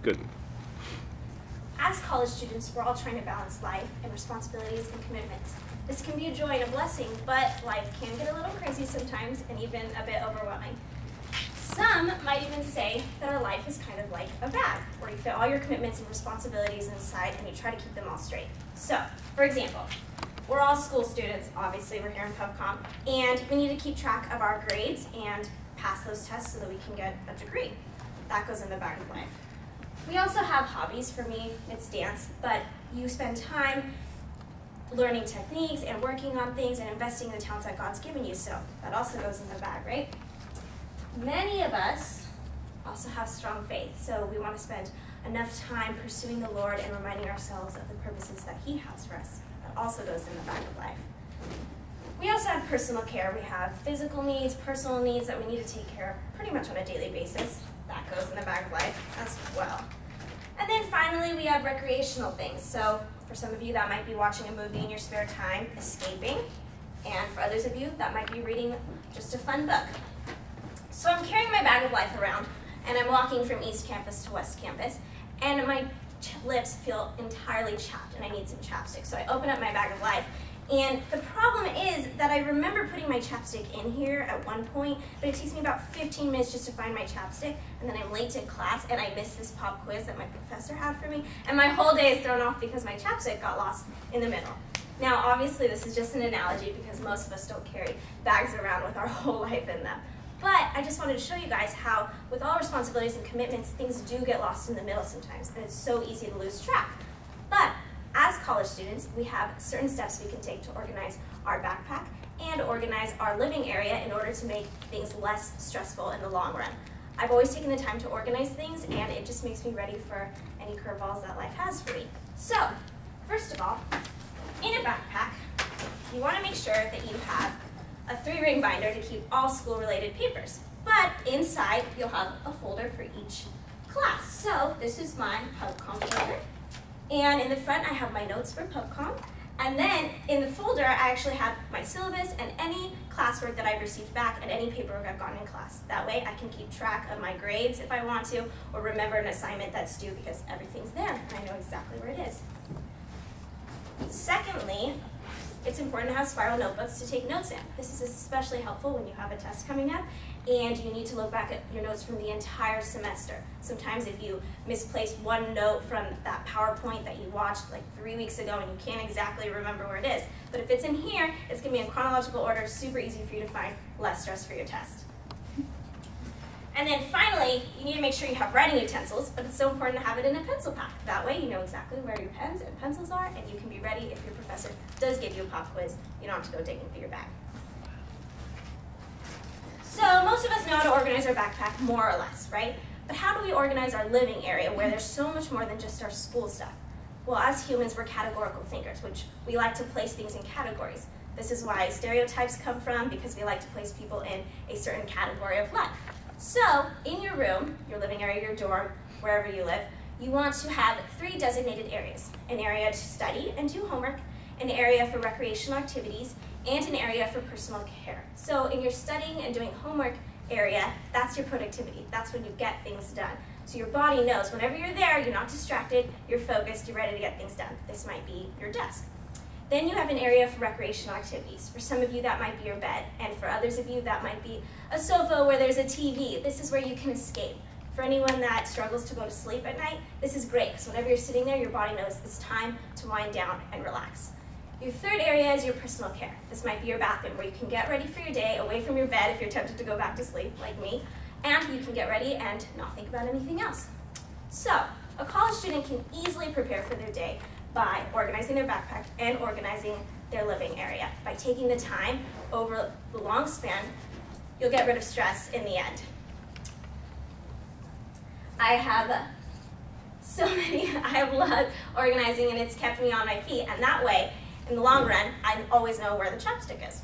Good. As college students, we're all trying to balance life and responsibilities and commitments. This can be a joy and a blessing, but life can get a little crazy sometimes and even a bit overwhelming. Some might even say that our life is kind of like a bag, where you fit all your commitments and responsibilities inside and you try to keep them all straight. So, for example, we're all school students, obviously we're here in PubCom, and we need to keep track of our grades and pass those tests so that we can get a degree. That goes in the bag of life. We also have hobbies. For me, it's dance, but you spend time learning techniques and working on things and investing in the talents that God's given you, so that also goes in the bag, right? Many of us also have strong faith, so we want to spend enough time pursuing the Lord and reminding ourselves of the purposes that He has for us. That also goes in the bag of life. We also have personal care. We have physical needs, personal needs that we need to take care of pretty much on a daily basis. That goes in the bag of life as well. And then finally, we have recreational things. So for some of you, that might be watching a movie in your spare time, escaping. And for others of you, that might be reading just a fun book. So I'm carrying my bag of life around, and I'm walking from East Campus to West Campus, and my lips feel entirely chapped, and I need some chapstick. So I open up my bag of life, and the problem is that I remember putting my chapstick in here at one point, but it takes me about 15 minutes just to find my chapstick, and then I'm late to class, and I miss this pop quiz that my professor had for me, and my whole day is thrown off because my chapstick got lost in the middle. Now, obviously, this is just an analogy because most of us don't carry bags around with our whole life in them. But I just wanted to show you guys how, with all responsibilities and commitments, things do get lost in the middle sometimes, and it's so easy to lose track. But as college students, we have certain steps we can take to organize our backpack and organize our living area in order to make things less stressful in the long run. I've always taken the time to organize things, and it just makes me ready for any curveballs that life has for me. So, first of all, in a backpack, you want to make sure that you have a 3-ring binder to keep all school-related papers. But inside, you'll have a folder for each class. So this is my PubCom folder. And in the front, I have my notes for PubCom. And then in the folder, I actually have my syllabus and any classwork that I've received back and any paperwork I've gotten in class. That way, I can keep track of my grades if I want to, or remember an assignment that's due because everything's there and I know exactly where it is. Secondly, it's important to have spiral notebooks to take notes in. This is especially helpful when you have a test coming up and you need to look back at your notes from the entire semester. Sometimes if you misplace one note from that PowerPoint that you watched like 3 weeks ago and you can't exactly remember where it is. But if it's in here, it's going to be in chronological order, super easy for you to find, less stress for your test. And then finally, you need to make sure you have writing utensils, but it's so important to have it in a pencil pack. That way you know exactly where your pens and pencils are, and you can be ready if your professor does give you a pop quiz. You don't have to go digging through your bag. So most of us know how to organize our backpack, more or less, right? But how do we organize our living area where there's so much more than just our school stuff? Well, as humans, we're categorical thinkers, which we like to place things in categories. This is why stereotypes come from, because we like to place people in a certain category of life. So, in your room, your living area, your dorm, wherever you live, you want to have 3 designated areas. An area to study and do homework, an area for recreational activities, and an area for personal care. So in your studying and doing homework area, that's your productivity. That's when you get things done. So your body knows whenever you're there, you're not distracted, you're focused, you're ready to get things done. This might be your desk. Then you have an area for recreational activities. For some of you, that might be your bed, and for others of you, that might be a sofa where there's a TV. This is where you can escape. For anyone that struggles to go to sleep at night, this is great, because whenever you're sitting there, your body knows it's time to wind down and relax. Your third area is your personal care. This might be your bathroom, where you can get ready for your day, away from your bed if you're tempted to go back to sleep, like me, and you can get ready and not think about anything else. So, a college student can easily prepare for their day by organizing their backpack and organizing their living area. By taking the time over the long span, you'll get rid of stress in the end. I have loved organizing, and it's kept me on my feet, and that way, in the long run, I always know where the chapstick is.